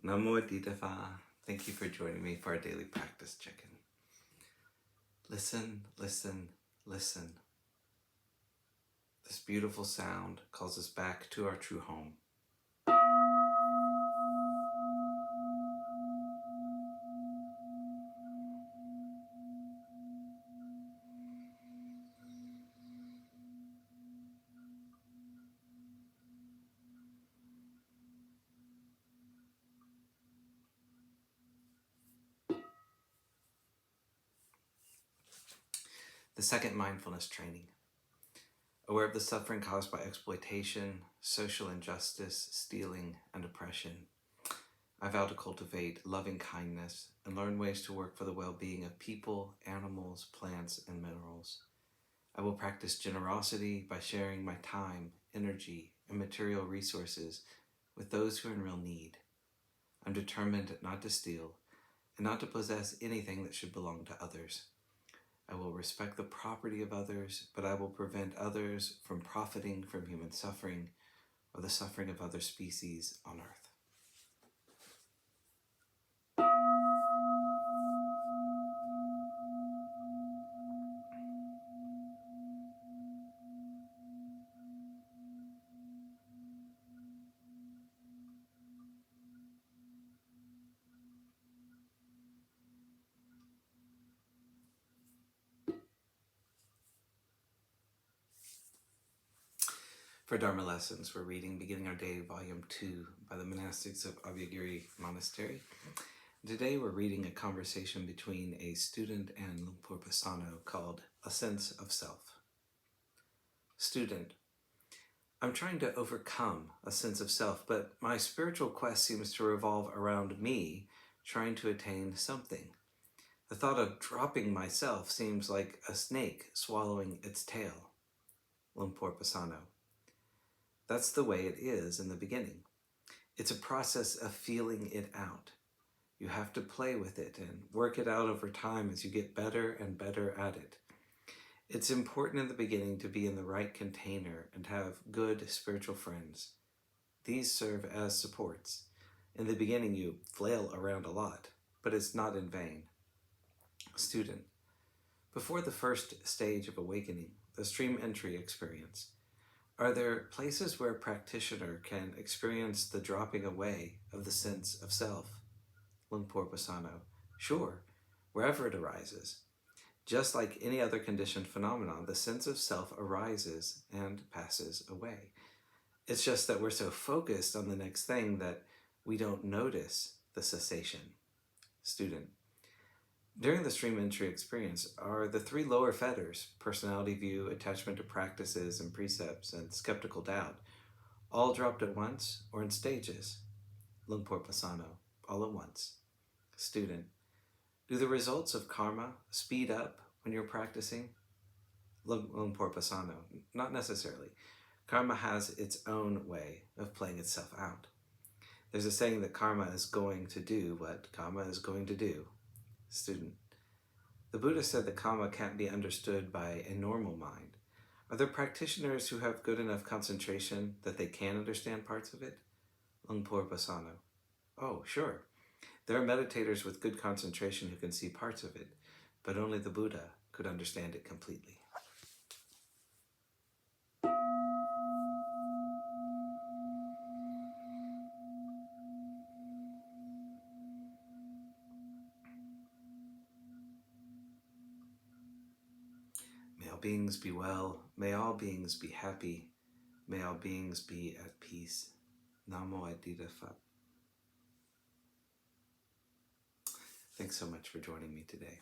Namo. Thank you for joining me for our daily practice check-in. Listen, listen, listen. This beautiful sound calls us back to our true home. The second mindfulness training. Aware of the suffering caused by exploitation, social injustice, stealing, and oppression, I vow to cultivate loving kindness and learn ways to work for the well-being of people, animals, plants, and minerals. I will practice generosity by sharing my time, energy, and material resources with those who are in real need. I'm determined not to steal and not to possess anything that should belong to others. I will respect the property of others, but I will prevent others from profiting from human suffering or the suffering of other species on earth. For Dharma lessons, we're reading Beginning Our Day, Volume 2 by the monastics of Abhayagiri Monastery. Today we're reading a conversation between a student and Lumpur Pasano called A Sense of Self. Student: I'm trying to overcome a sense of self, but my spiritual quest seems to revolve around me trying to attain something. The thought of dropping myself seems like a snake swallowing its tail. Lumpur Pasano: That's the way it is in the beginning. It's a process of feeling it out. You have to play with it and work it out over time as you get better and better at it. It's important in the beginning to be in the right container and have good spiritual friends. These serve as supports. In the beginning you flail around a lot, but it's not in vain. Student: Before the first stage of awakening, the stream entry experience, are there places where a practitioner can experience the dropping away of the sense of self? Lumpur Pasano: Sure, wherever it arises. Just like any other conditioned phenomenon, the sense of self arises and passes away. It's just that we're so focused on the next thing that we don't notice the cessation. Student: During the stream entry experience, are the three lower fetters, personality view, attachment to practices and precepts, and skeptical doubt, all dropped at once or in stages? Lumpur Pasano: All at once. Student: Do the results of karma speed up when you're practicing? Lumpur Pasano: Not necessarily. Karma has its own way of playing itself out. There's a saying that karma is going to do what karma is going to do. Student: The Buddha said that karma can't be understood by a normal mind. Are there practitioners who have good enough concentration that they can understand parts of it? Lumpur Pasano: Oh, sure. There are meditators with good concentration who can see parts of it, but only the Buddha could understand it completely. May all beings be well. May all beings be happy. May all beings be at peace. Namo. Phat. Thanks so much for joining me today.